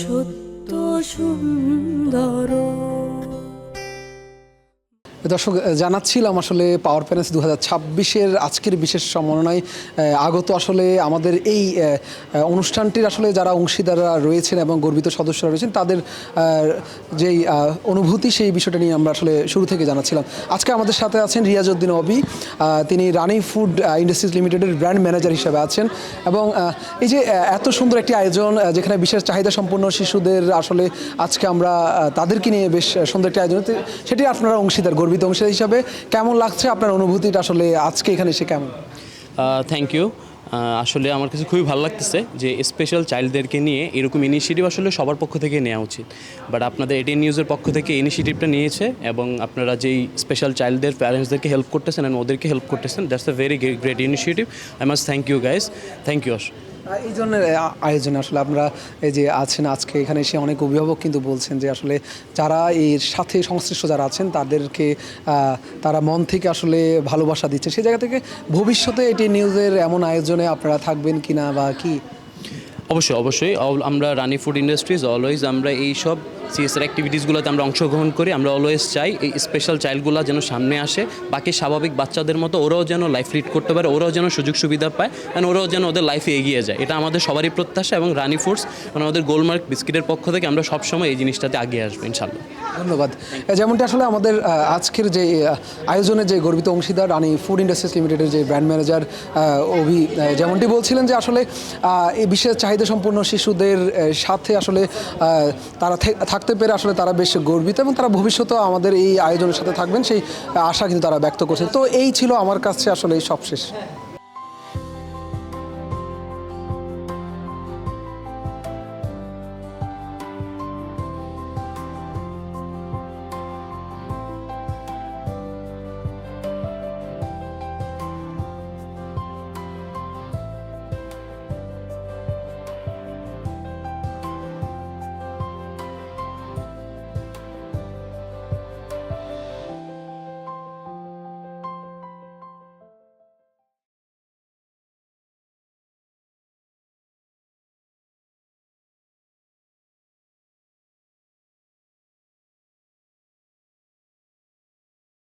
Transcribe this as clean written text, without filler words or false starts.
সত্য সুন্দর। দর্শক, জানাচ্ছিলাম আসলে পাওয়ার প্যানেলস 2026-এর আজকের বিশেষ সম্মাননায় আগত আসলে আমাদের এই অনুষ্ঠানটির আসলে যারা অংশীদাররা রয়েছেন এবং গর্বিত সদস্যরা রয়েছেন তাদের যেই অনুভূতি সেই বিষয়টা নিয়ে আমরা আসলে শুরু থেকে জানাচ্ছিলাম। আজকে আমাদের সাথে আছেন রিয়াজউদ্দিন অবি, তিনি রানি ফুড ইন্ডাস্ট্রিজ লিমিটেডের ব্র্যান্ড ম্যানেজার হিসেবে আছেন এবং এই যে এত সুন্দর একটি আয়োজন যেখানে বিশেষ চাহিদা সম্পন্ন শিশুদের আসলে আজকে আমরা তাদেরকে নিয়ে বেশ সুন্দর একটি আয়োজন, সেটি আপনারা অংশীদার, গর্বিত অংশীদার হিসাবে কেমন লাগছে? আপনার অনুভূতিটা আসলে আজকে এখানে এসে কেমন? Thank you. আসলে আমার কাছে খুবই ভালো লাগতেছে যে স্পেশাল চাইল্ডদেরকে নিয়ে এরকম ইনিশিয়েটিভ আসলে সবার পক্ষ থেকে নেওয়া উচিত, বাট আপনাদের এটিএন নিউজের পক্ষ থেকে ইনিশিয়েটিভটা নিয়েছে এবং আপনারা যেই স্পেশাল চাইল্ডদের প্যারেন্টসদেরকে হেল্প করতেছেন এবং ওদেরকে হেল্প করতেছেন, that's a very great initiative. I must thank you guys, thank you. এই জন্যের আয়োজনে আসলে আমরা এই যে আছেন আজকে এখানে এসে অনেক অভিভাবক কিন্তু বলছেন যে আসলে যারা এর সাথে সংশ্লিষ্ট যারা আছেন তাদেরকে তারা মন থেকে আসলে ভালোবাসা দিচ্ছে, সেই জায়গা থেকে ভবিষ্যতে এটি নিউজের এমন আয়োজনে আপনারা থাকবেন কিনা বা কি? অবশ্যই আমরা রানি ফুড ইন্ডাস্ট্রিজ অলওয়েজ আমরা এই সব সিএসআর অ্যাক্টিভিটিসগুলোতে আমরা অংশগ্রহণ করি। আমরা অলওয়েজ চাই এই স্পেশাল চাইল্ডগুলো যেন সামনে আসে, বাকি স্বাভাবিক বাচ্চাদের মতো ওরাও যেন লাইফ লিড করতে পারে, ওরাও যেন সুযোগ সুবিধা পায় অ্যান্ড ওরাও যেন ওদের লাইফে এগিয়ে যায়। এটা আমাদের সবারই প্রত্যাশা এবং রানি ফুডস মানে আমাদের গোলমার্ক বিস্কিটের পক্ষ থেকে আমরা সবসময় এই জিনিসটাতে এগিয়ে আসবো ইনশাল্লাহ। ধন্যবাদ। যেমনটি আসলে আমাদের আজকের যে আয়োজনে যে গর্বিত অংশীদার রানি ফুড ইন্ডাস্ট্রিজ লিমিটেডের যে ব্র্যান্ড ম্যানেজার অভি যেমনটি বলছিলেন যে আসলে এই বিশেষ চাহিদা সম্পন্ন শিশুদের সাথে আসলে তারা থাকতে পেরে আসলে তারা বেশ গর্বিত এবং তারা ভবিষ্যতেও আমাদের এই আয়োজনের সাথে থাকবেন সেই আশা কিন্তু তারা ব্যক্ত করছে। তো এই ছিল আমার কাছে আসলে সবশেষ।